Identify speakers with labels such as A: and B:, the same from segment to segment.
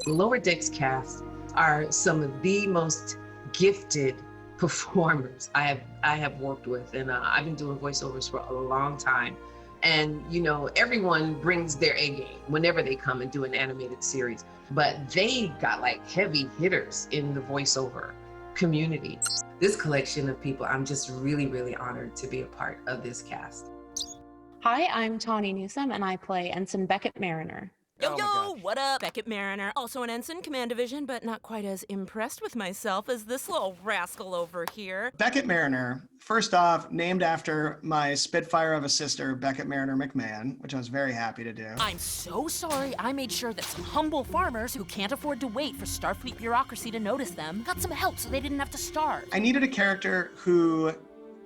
A: Lower Decks cast are some of the most gifted performers I have worked with, and I've been doing voiceovers for a long time. And you know, everyone brings their A game whenever they come and do an animated series, but they got like heavy hitters in the voiceover community. This collection of people, I'm just really, really honored to be a part of this cast.
B: Hi, I'm Tawny Newsome, and I play Ensign Beckett Mariner.
C: Yo, what up? Beckett Mariner, also an ensign, command division, but not quite as impressed with myself as this little rascal over here.
D: Beckett Mariner, first off, named after my Spitfire of a sister, Beckett Mariner McMahon, which I was very happy to do.
C: I'm so sorry I made sure that some humble farmers who can't afford to wait for Starfleet bureaucracy to notice them got some help so they didn't have to starve.
D: I needed a character who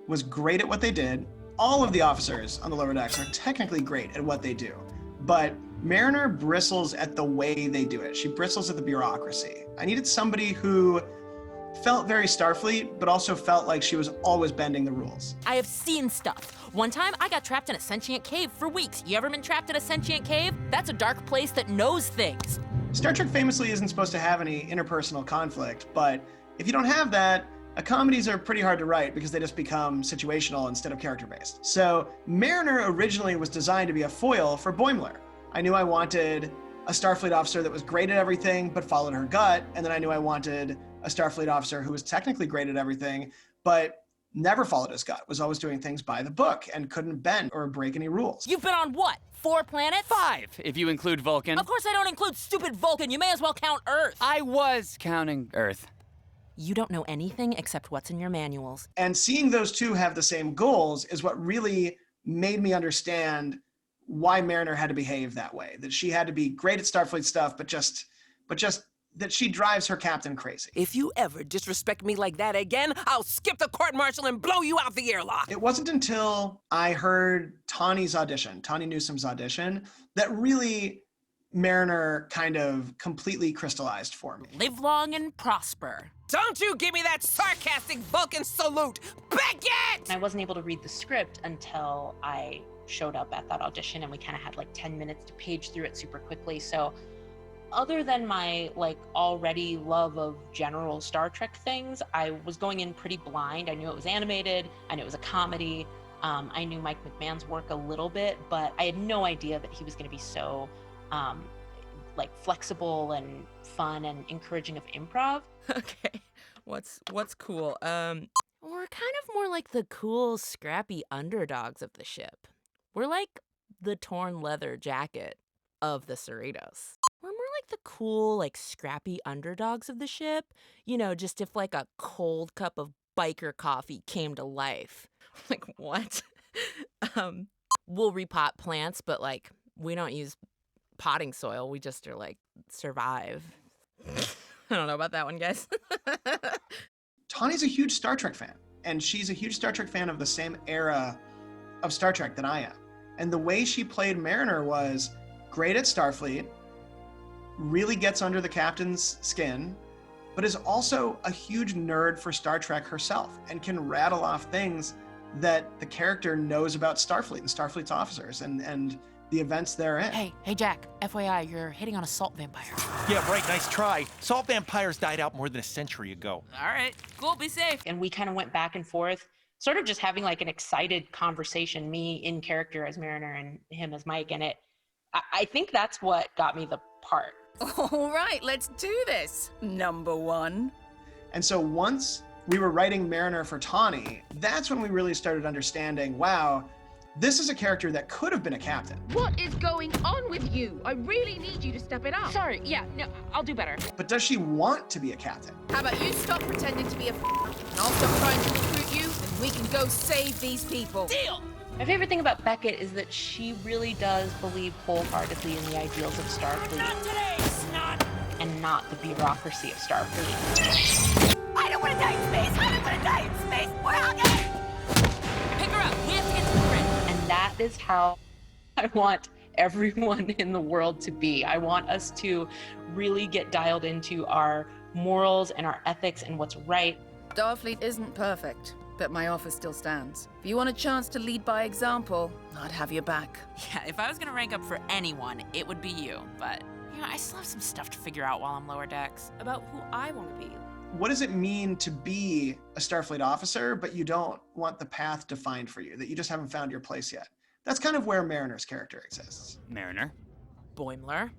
D: was great at what they did. All of the officers on the lower decks are technically great at what they do, but Mariner bristles at the way they do it. She bristles at the bureaucracy. I needed somebody who felt very Starfleet, but also felt like she was always bending the rules.
C: I have seen stuff. One time, I got trapped in a sentient cave for weeks. You ever been trapped in a sentient cave? That's a dark place that knows things.
D: Star Trek famously isn't supposed to have any interpersonal conflict, but if you don't have that, comedies are pretty hard to write because they just become situational instead of character-based. So Mariner originally was designed to be a foil for Boimler. I knew I wanted a Starfleet officer that was great at everything but followed her gut, and then I knew I wanted a Starfleet officer who was technically great at everything but never followed his gut, was always doing things by the book and couldn't bend or break any rules.
C: You've been on what? 4 planets?
E: 5, if you include Vulcan.
C: Of course I don't include stupid Vulcan. You may as well count Earth.
E: I was counting Earth.
C: You don't know anything except what's in your manuals.
D: And seeing those two have the same goals is what really made me understand why Mariner had to behave that way, that she had to be great at Starfleet stuff, but just that she drives her captain crazy.
F: If you ever disrespect me like that again, I'll skip the court-martial and blow you out the airlock.
D: It wasn't until I heard Tawny Newsome's audition, that really Mariner kind of completely crystallized for me.
C: Live long and prosper.
F: Don't you give me that sarcastic Vulcan salute, Beckett!
B: I wasn't able to read the script until I showed up at that audition, and we kind of had like 10 minutes to page through it super quickly. So other than my like already love of general Star Trek things, I was going in pretty blind. I knew it was animated, I knew it was a comedy, I knew Mike McMahon's work a little bit, but I had no idea that he was going to be so like flexible and fun and encouraging of improv.
C: Okay, what's cool? We're kind of more like the cool, scrappy underdogs of the ship. We're like the torn leather jacket of the Cerritos. We're more like the cool, like scrappy underdogs of the ship. You know, just if like a cold cup of biker coffee came to life. Like, what? We'll repot plants, but like we don't use potting soil. We just are like survive. I don't know about that one, guys.
D: Tawny's a huge Star Trek fan, and she's a huge Star Trek fan of the same era of Star Trek that I am. And the way she played Mariner was great at Starfleet, really gets under the captain's skin, but is also a huge nerd for Star Trek herself and can rattle off things that the character knows about Starfleet and Starfleet's officers and the events therein.
C: Hey, Jack, FYI, you're hitting on a salt vampire.
G: Yeah, right, nice try. Salt vampires died out more than a century ago.
C: All right, cool, be safe.
B: And we kind of went back and forth, sort of just having like an excited conversation, me in character as Mariner and him as Mike. And I think that's what got me the part.
H: All right, let's do this, number one.
D: And so once we were writing Mariner for Tawny, that's when we really started understanding, wow, this is a character that could have been a captain.
I: What is going on with you? I really need you to step it up.
B: Sorry, yeah, no, I'll do better.
D: But does she want to be a captain?
H: How about you stop pretending to be a and I'll stop trying to recruit you, and we can go save these people.
F: Deal!
B: My favorite thing about Beckett is that she really does believe wholeheartedly in the ideals of Starfleet.
F: Not today, snot!
B: And not the bureaucracy of Starfleet.
F: I don't want to die in space! I don't want to die in space! We're all good!
C: Pick her up, we have to get to the bridge.
B: And that is how I want everyone in the world to be. I want us to really get dialed into our morals and our ethics and what's right.
H: Starfleet isn't perfect, but my offer still stands. If you want a chance to lead by example, I'd have your back.
C: Yeah, if I was gonna rank up for anyone, it would be you, but I still have some stuff to figure out while I'm lower decks about who I want to be.
D: What does it mean to be a Starfleet officer, but you don't want the path defined for you, that you just haven't found your place yet? That's kind of where Mariner's character exists.
E: Mariner,
C: Boimler.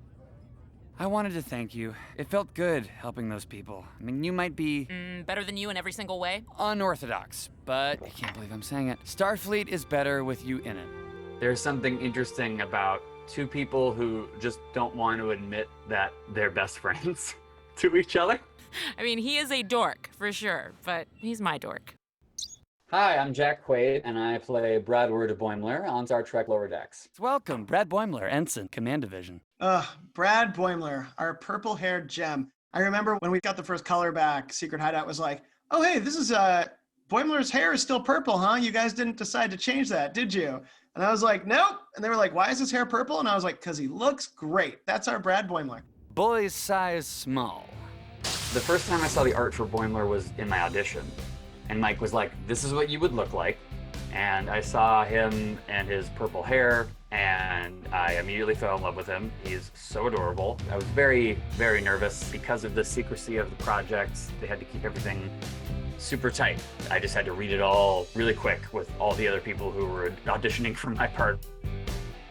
E: I wanted to thank you. It felt good helping those people. I mean, you might be
C: Better than you in every single way?
E: unorthodox, but I can't believe I'm saying it. Starfleet is better with you in it.
J: There's something interesting about two people who just don't want to admit that they're best friends to each other.
C: I mean, he is a dork, for sure, but he's my dork.
J: Hi, I'm Jack Quaid, and I play Brad Word of Boimler on Star Trek Lower Decks.
E: Welcome, Brad Boimler, Ensign, Command Division.
D: Brad Boimler, our purple-haired gem. I remember when we got the first color back, Secret Hideout was like, oh, hey, this is, Boimler's hair is still purple, huh? You guys didn't decide to change that, did you? And I was like, nope. And they were like, why is his hair purple? And I was like, because he looks great. That's our Brad Boimler.
E: Boy's size small.
J: The first time I saw the art for Boimler was in my audition. And Mike was like, this is what you would look like. And I saw him and his purple hair, and I immediately fell in love with him. He's so adorable. I was very, very nervous because of the secrecy of the project. They had to keep everything super tight. I just had to read it all really quick with all the other people who were auditioning for my part.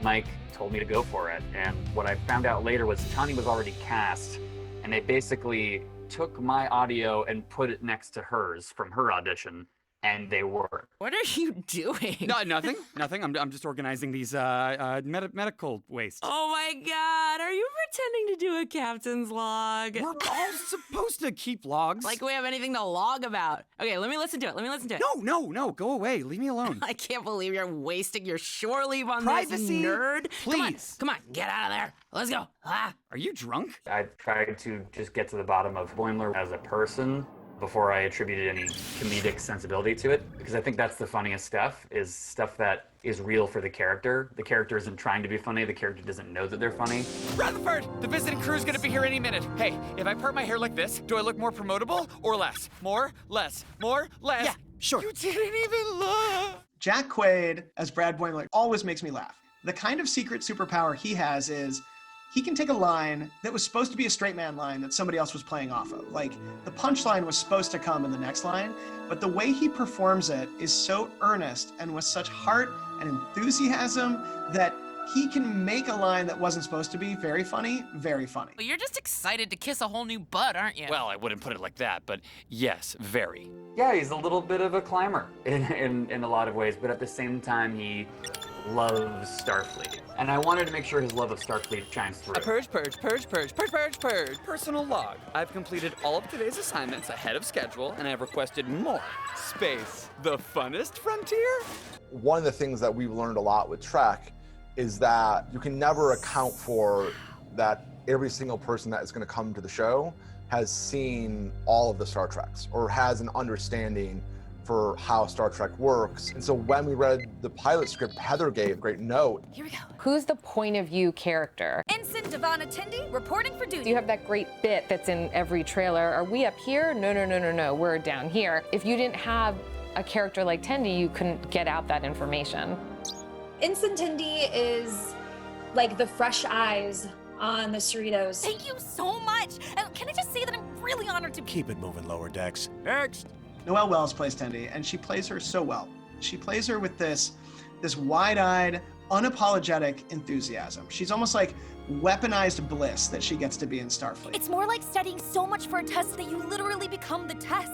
J: Mike told me to go for it. And what I found out later was Tani was already cast, and they basically took my audio and put it next to hers from her audition, and they were.
C: What are you doing?
E: No, nothing. I'm just organizing these medical waste.
C: Oh my god, are you pretending to do a captain's log?
E: We're all supposed to keep logs.
C: Like we have anything to log about. Okay, let me listen to it.
E: No, go away. Leave me alone.
C: I can't believe you're wasting your shore leave on
E: Privacy,
C: this nerd.
E: please.
C: Come on, get out of there. Let's go.
E: Are you drunk?
J: I tried to just get to the bottom of Boimler as a person before I attributed any comedic sensibility to it, because I think that's the funniest stuff, is stuff that is real for the character. The character isn't trying to be funny, the character doesn't know that they're funny.
E: Rutherford, the visiting crew's gonna be here any minute. Hey, if I part my hair like this, do I look more promotable or less? More, less, more, less?
D: Yeah, sure.
E: You didn't even look.
D: Jack Quaid as Brad Boimler always makes me laugh. The kind of secret superpower he has is he can take a line that was supposed to be a straight man line that somebody else was playing off of. Like, the punchline was supposed to come in the next line, but the way he performs it is so earnest and with such heart and enthusiasm that he can make a line that wasn't supposed to be very funny, very funny.
C: Well, you're just excited to kiss a whole new butt, aren't you?
E: Well, I wouldn't put it like that, but yes, very.
J: Yeah, he's a little bit of a climber in a lot of ways, but at the same time, he loves Starfleet. And I wanted to make sure his love of Starfleet shines through.
E: Purge. Personal log. I've completed all of today's assignments ahead of schedule, and I've requested more space. The funnest frontier?
K: One of the things that we've learned a lot with Trek is that you can never account for that every single person that is going to come to the show has seen all of the Star Treks or has an understanding for how Star Trek works. And so when we read the pilot script, Heather gave a great note.
L: Here we go. Who's the point of view character?
M: Ensign Devon Attendee, reporting for duty.
L: You have that great bit that's in every trailer. Are we up here? No, we're down here. If you didn't have a character like Tendi, you couldn't get out that information.
N: Ensign Tendi is like the fresh eyes on the Cerritos.
M: Thank you so much. Can I just say that I'm really honored to
G: Keep it moving, Lower Decks.
E: Next.
D: Noelle Wells plays Tendi, and she plays her so well. She plays her with this wide-eyed, unapologetic enthusiasm. She's almost like weaponized bliss that she gets to be in Starfleet.
M: It's more like studying so much for a test that you literally become the test.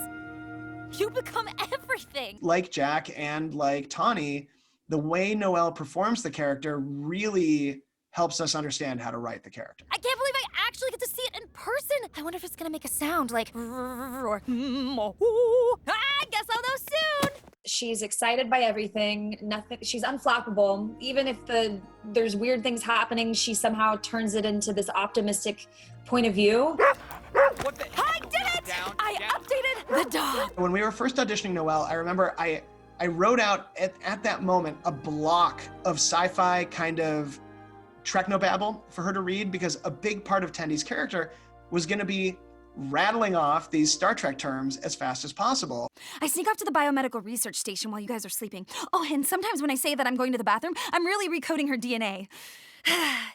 M: You become everything.
D: Like Jack and like Tani, the way Noelle performs the character really helps us understand how to write the character.
M: I can't believe I actually get to see it in person. I wonder if it's gonna make a sound like or I guess I'll know soon.
N: She's excited by everything. Nothing. She's unflappable. Even if there's weird things happening, she somehow turns it into this optimistic point of view.
M: What the? I did it! I updated the dog.
D: When we were first auditioning Noelle, I remember I wrote out at that moment a block of sci-fi kind of technobabble for her to read, because a big part of Tendi's character was going to be rattling off these Star Trek terms as fast as possible.
M: I sneak off to the biomedical research station while you guys are sleeping. Oh, and sometimes when I say that I'm going to the bathroom, I'm really recoding her DNA.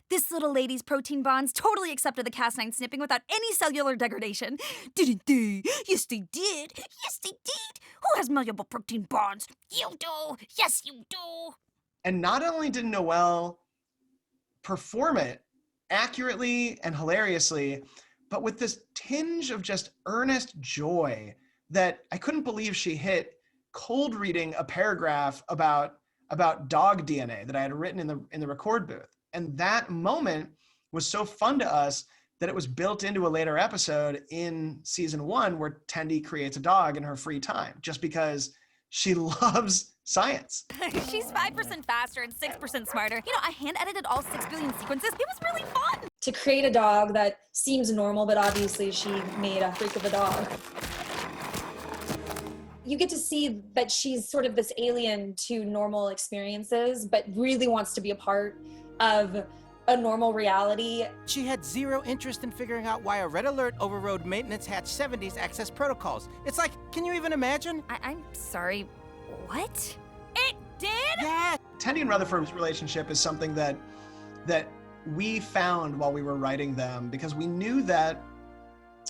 M: This little lady's protein bonds totally accepted the Cas9 snipping without any cellular degradation. Didn't they? Yes, they did. Yes, they did. Who has malleable protein bonds? You do. Yes, you do.
D: And not only did Noelle perform it accurately and hilariously, but with this tinge of just earnest joy that I couldn't believe she hit cold reading a paragraph about dog DNA that I had written in the record booth. And that moment was so fun to us that it was built into a later episode in season 1 where Tendi creates a dog in her free time, just because she loves science.
M: She's 5% faster and 6% smarter. You know, I hand-edited all 6 billion sequences. It was really fun.
N: To create a dog that seems normal, but obviously she made a freak of a dog. You get to see that she's sort of this alien to normal experiences, but really wants to be a part of a normal reality.
O: She had zero interest in figuring out why a red alert overrode maintenance hatch 70's access protocols. It's like, can you even imagine?
M: I'm sorry, what? It did?
O: Yeah.
D: Tendi and Rutherford's relationship is something that we found while we were writing them, because we knew that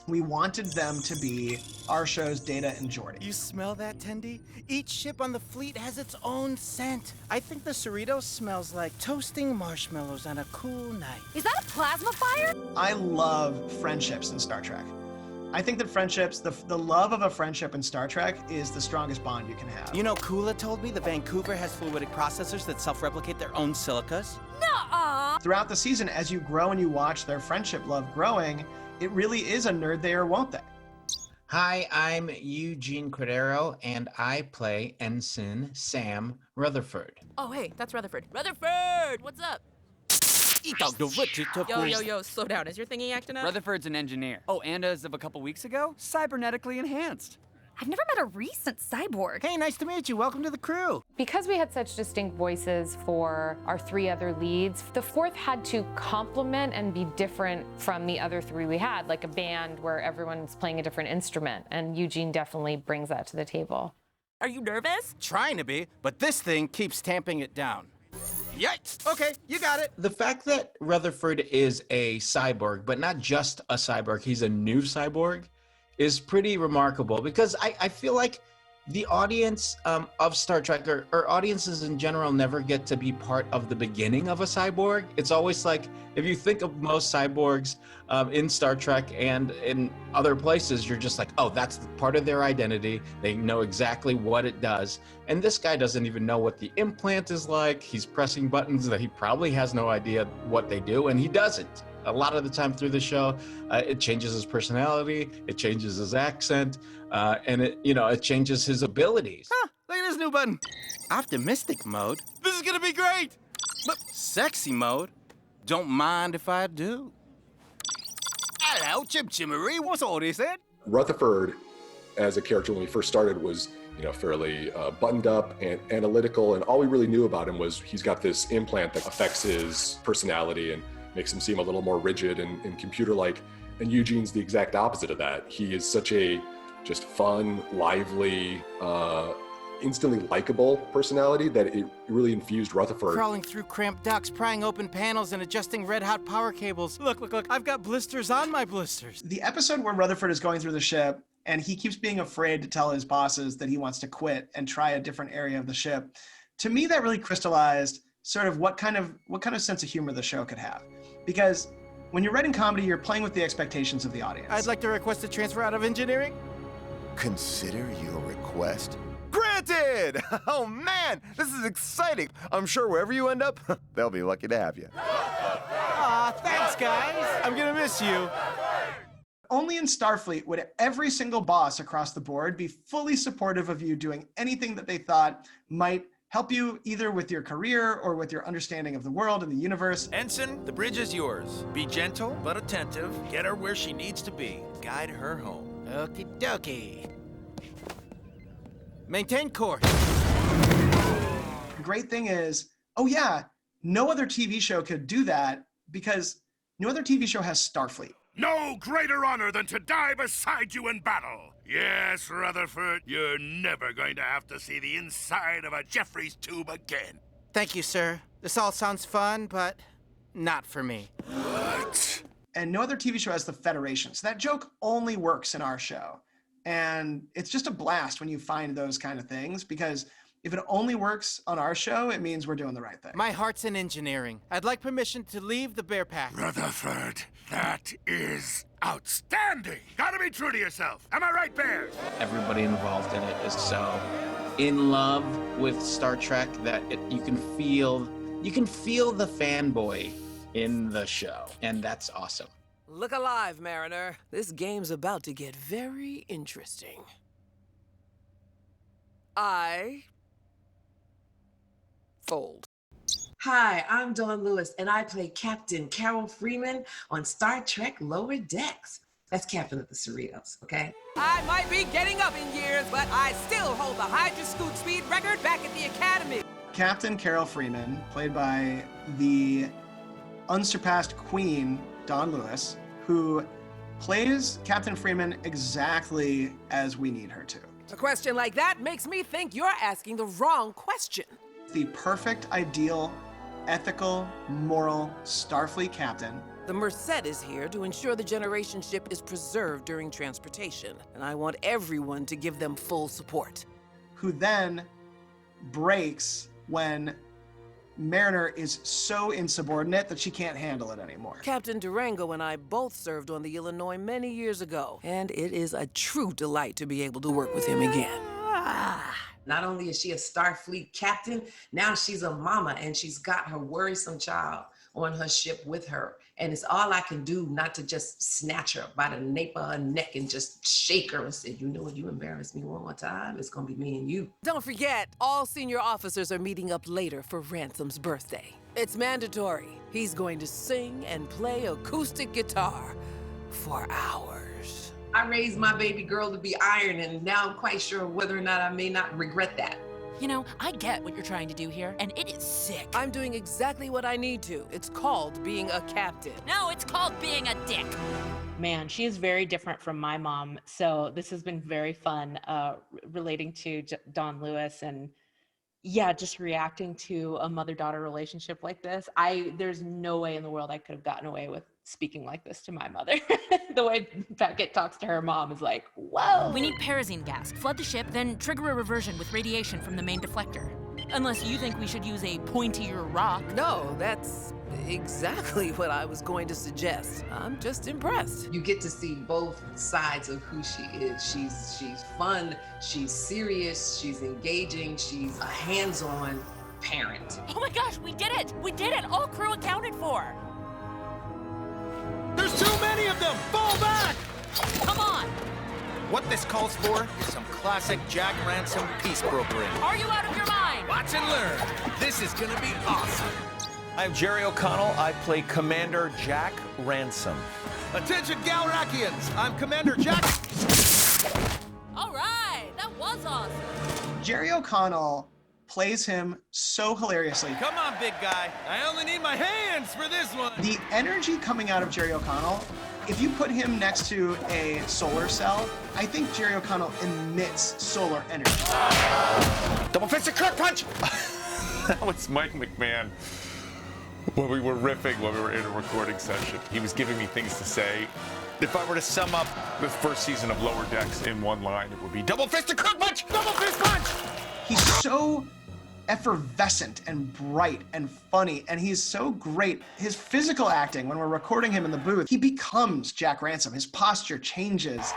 D: we wanted them to be our show's Data and Geordi.
O: You smell that, Tendi? Each ship on the fleet has its own scent. I think the Cerritos smells like toasting marshmallows on a cool night.
M: Is that a plasma fire?
D: I love friendships in Star Trek. I think that friendships, the love of a friendship in Star Trek is the strongest bond you can have.
O: You know, Kula told me the Vancouver has fluidic processors that self-replicate their own silicas.
M: Nuh-uh.
D: Throughout the season, as you grow and you watch their friendship love growing, it really is a nerd they or won't they.
P: Hi, I'm Eugene Cordero, and I play Ensign Sam Rutherford.
C: Oh, hey, that's Rutherford. Rutherford, what's up? Yo, slow down. Is your thingy acting up?
E: Rutherford's an engineer. Oh, and as of a couple weeks ago, cybernetically enhanced.
M: I've never met a recent cyborg.
O: Hey, nice to meet you. Welcome to the crew.
L: Because we had such distinct voices for our 3 other leads, the 4th had to complement and be different from the other 3 we had, like a band where everyone's playing a different instrument, and Eugene definitely brings that to the table.
C: Are you nervous?
O: Trying to be, but this thing keeps tamping it down. Yikes! Okay, you got it.
P: The fact that Rutherford is a cyborg, but not just a cyborg, he's a new cyborg, is pretty remarkable, because I feel like the audience of Star Trek, or audiences in general, never get to be part of the beginning of a cyborg. It's always like, if you think of most cyborgs in Star Trek and in other places, you're just like, oh, that's part of their identity. They know exactly what it does. And this guy doesn't even know what the implant is like. He's pressing buttons that he probably has no idea what they do, and he doesn't. A lot of the time through the show, it changes his personality, it changes his accent, and it changes his abilities.
O: Huh, look at this new button. Optimistic mode. This is gonna be great. But sexy mode. Don't mind if I do. Hello, Chim Chimmery. What's all this, Ed?
Q: Rutherford, as a character when we first started, was fairly buttoned up and analytical, and all we really knew about him was he's got this implant that affects his personality and makes him seem a little more rigid and computer-like. And Eugene's the exact opposite of that. He is such a just fun, lively, instantly likable personality that it really infused Rutherford.
O: Crawling through cramped ducts, prying open panels, and adjusting red-hot power cables. Look, I've got blisters on my blisters.
D: The episode where Rutherford is going through the ship and he keeps being afraid to tell his bosses that he wants to quit and try a different area of the ship, to me that really crystallized sort of what kind of sense of humor the show could have. Because when you're writing comedy, you're playing with the expectations of the audience.
O: I'd like to request a transfer out of engineering.
R: Consider your request.
S: Granted! Oh man, this is exciting. I'm sure wherever you end up, they'll be lucky to have you.
O: Aw, thanks guys. I'm gonna miss you.
D: Only in Starfleet would every single boss across the board be fully supportive of you doing anything that they thought might help you either with your career or with your understanding of the world and the universe.
G: Ensign, the bridge is yours. Be gentle but attentive. Get her where she needs to be. Guide her home.
O: Okie dokie. Maintain course.
D: The great thing is, oh yeah, no other TV show could do that because no other TV show has Starfleet.
T: No greater honor than to die beside you in battle. Yes, Rutherford, you're never going to have to see the inside of a Jeffries tube again.
O: Thank you, sir. This all sounds fun, but Not for me.
T: What?
D: And no other TV show has the Federation. So that joke only works in our show. And it's just a blast when you find those kind of things, because if it only works on our show, it means we're doing the right thing.
O: My heart's in engineering. I'd like permission to leave the Bear Pack.
T: Rutherford, that is outstanding. Gotta be true to yourself. Am I right, Bears?
P: Everybody involved in it is so in love with Star Trek that you can feel the fanboy in the show, and that's awesome.
F: Look alive, Mariner. This game's about to get very interesting. I fold.
A: Hi, I'm Dawn Lewis, and I play Captain Carol Freeman on Star Trek Lower Decks. That's Captain of the Cerritos, okay?
F: I might be getting up in years, but I still hold the Hydra scoot speed record back at the Academy.
D: Captain Carol Freeman, played by the unsurpassed Queen, Dawn Lewis, who plays Captain Freeman exactly as we need her to.
F: A question like that makes me think you're asking the wrong question.
D: The perfect, ideal, ethical, moral Starfleet captain.
F: The Merced is here to ensure the Generation ship is preserved during transportation, and I want everyone to give them full support.
D: Who then breaks when Mariner is so insubordinate that she can't handle it anymore.
F: Captain Durango and I both served on the Illinois many years ago, and it is a true delight to be able to work with him again.
A: Not only is she a Starfleet captain, now she's a mama, and she's got her worrisome child on her ship with her. And it's all I can do not to just snatch her by the nape of her neck and just shake her and say, you know what, you embarrass me one more time, it's gonna be me and you.
F: Don't forget, all senior officers are meeting up later for Ransom's birthday. It's mandatory. He's going to sing and play acoustic guitar for hours.
A: I raised my baby girl to be iron, and now I'm quite sure whether or not I may not regret that.
C: You know, I get what you're trying to do here, and it is sick.
F: I'm doing exactly what I need to. It's called being a captain.
C: No, it's called being a dick.
B: Man, she is very different from my mom. So this has been very fun relating to Dawn Lewis and yeah, just reacting to a mother-daughter relationship like this. There's no way in the world I could have gotten away with speaking like this to my mother. The way Beckett talks to her mom is like, whoa.
C: We need parazine gas. Flood the ship, then trigger a reversion with radiation from the main deflector. Unless you think we should use a pointier rock.
F: No, that's exactly what I was going to suggest. I'm just impressed.
A: You get to see both sides of who she is. She's fun, she's serious, she's engaging, she's a hands-on parent.
C: Oh my gosh, we did it! We did it! All crew accounted for!
O: There's too many of them! Fall back!
C: Come on!
G: What this calls for is some classic Jack Ransom peace brokering.
C: Are you out of your mind?
G: Watch and learn. This is gonna be awesome.
U: I'm Jerry O'Connell. I play Commander Jack Ransom.
O: Attention, Galrakians! I'm Commander Jack.
C: All right, that was awesome.
D: Jerry O'Connell plays him so hilariously.
O: Come on, big guy. I only need my hands for this one.
D: The energy coming out of Jerry O'Connell, if you put him next to a solar cell, I think Jerry O'Connell emits solar energy.
U: Double-fisted crook punch! That was Mike McMahon. When we were riffing, when we were in a recording session, he was giving me things to say. If I were to sum up the first season of Lower Decks in one line, it would be double-fisted crook punch! Double-fist punch!
D: He's so effervescent and bright and funny, and he's so great. His physical acting, when we're recording him in the booth, he becomes Jack Ransom. His posture changes.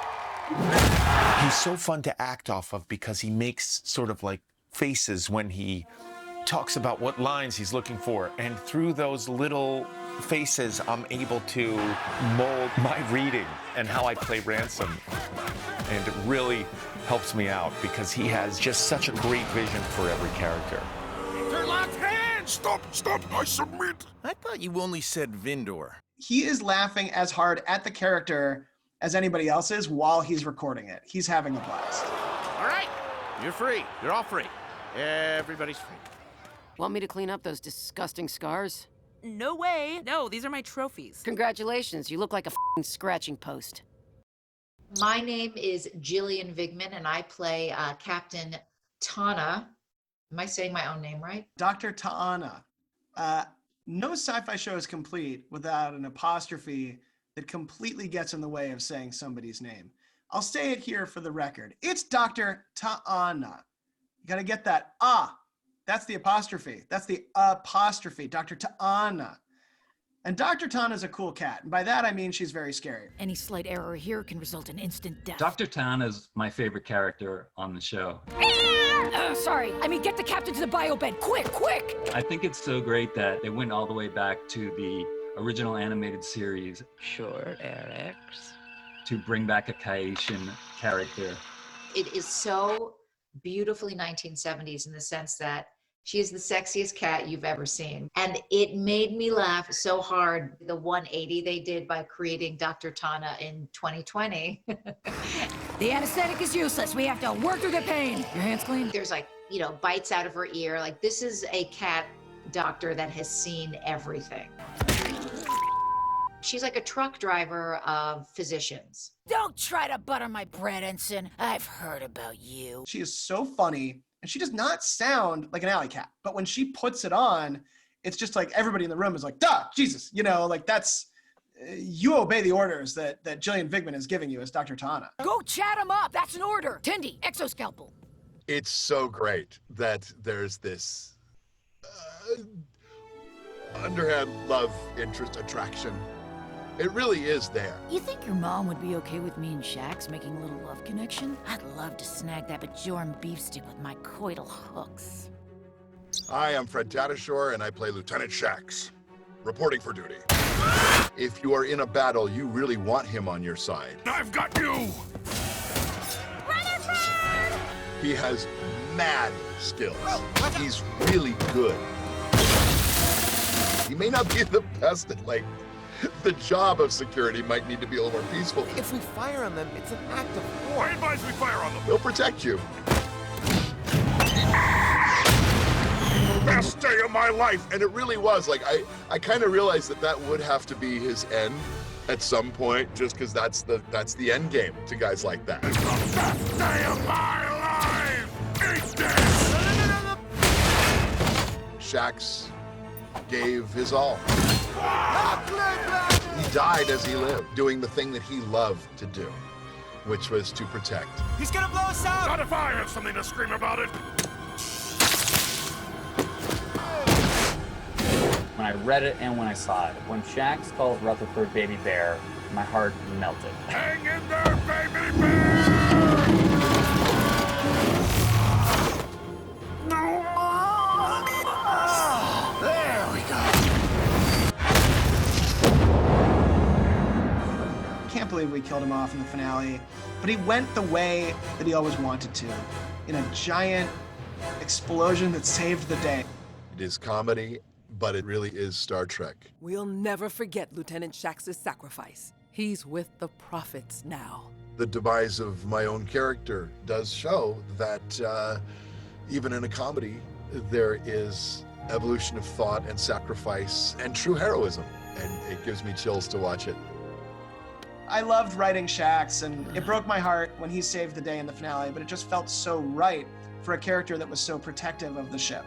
U: He's so fun to act off of because he makes sort of like faces when he talks about what lines he's looking for, and through those little faces, I'm able to mold my reading and how I play Ransom, and it really helps me out because he has just such a great vision for every character.
T: Interlocked hands! Stop, I submit!
G: I thought you only said Vindor.
D: He is laughing as hard at the character as anybody else is while he's recording it. He's having a blast.
O: All right, you're free. You're all free. Everybody's free.
V: Want me to clean up those disgusting scars?
C: No way. No, these are my trophies.
V: Congratulations, you look like a f***ing scratching post.
W: My name is Jillian Vigman, and I play Captain Tana. Am I saying my own name right?
D: Dr. Ta'ana. No sci-fi show is complete without an apostrophe that completely gets in the way of saying somebody's name. I'll say it here for the record. It's Dr. Ta'ana. You got to get that that's the apostrophe. That's the apostrophe, Dr. Ta'ana. And Dr. Ta'ana is a cool cat. And by that, I mean she's very scary.
H: Any slight error here can result in instant death.
I: Dr. Ta'ana is my favorite character on the show.
H: Sorry, I mean, get the captain to the biobed, quick, quick!
I: I think it's so great that they went all the way back to the original animated series.
C: Sure, Eric.
I: To bring back a Kaitian character.
W: It is so beautifully 1970s in the sense that she is the sexiest cat you've ever seen. And it made me laugh so hard, the 180 they did by creating Dr. Ta'ana in 2020.
H: The anesthetic is useless. We have to work through the pain. Your hands clean?
W: There's like, bites out of her ear. Like, this is a cat doctor that has seen everything. She's like a truck driver of physicians.
H: Don't try to butter my bread, Ensign. I've heard about you.
D: She is so funny, and she does not sound like an alley cat. But when she puts it on, it's just like everybody in the room is like, duh, Jesus. Like that's, you obey the orders that Gillian Vigman is giving you as Dr. Ta'ana.
H: Go chat him up. That's an order. Tindy, exoscalpel.
J: It's so great that there's this underhand love interest attraction. It really is there.
H: You think your mom would be okay with me and Shax making a little love connection? I'd love to snag that Bajoran beefsteak with my coital hooks.
J: Hi, I'm Fred Tatasciore, and I play Lieutenant Shax, reporting for duty. If you are in a battle, you really want him on your side.
T: I've got you!
H: Rutherford!
J: He has mad skills. He's really good. He may not be the best at, the job of security might need to be a little more peaceful.
S: If we fire on them, it's an act of war.
T: I advise we fire on them.
J: He'll protect you.
T: Best day of my life!
J: And it really was. I kind of realized that would have to be his end at some point, just because that's the end game to guys like that.
T: It's the best day of my life! Eat this!
J: Shax gave his all. He died as he lived, doing the thing that he loved to do, which was to protect.
T: He's gonna blow us up! Not if I have something to scream about it!
X: When I read it and when I saw it, when Shax calls Rutherford Baby Bear, my heart melted.
T: Hang in there, Baby Bear!
S: There we go.
D: Can't believe we killed him off in the finale, but he went the way that he always wanted to, in a giant explosion that saved the day.
J: It is comedy, but it really is Star Trek.
F: We'll never forget Lieutenant Shax's sacrifice. He's with the prophets now.
J: The demise of my own character does show that even in a comedy, there is evolution of thought and sacrifice and true heroism, and it gives me chills to watch it.
D: I loved writing Shax, and it broke my heart when he saved the day in the finale, but it just felt so right for a character that was so protective of the ship.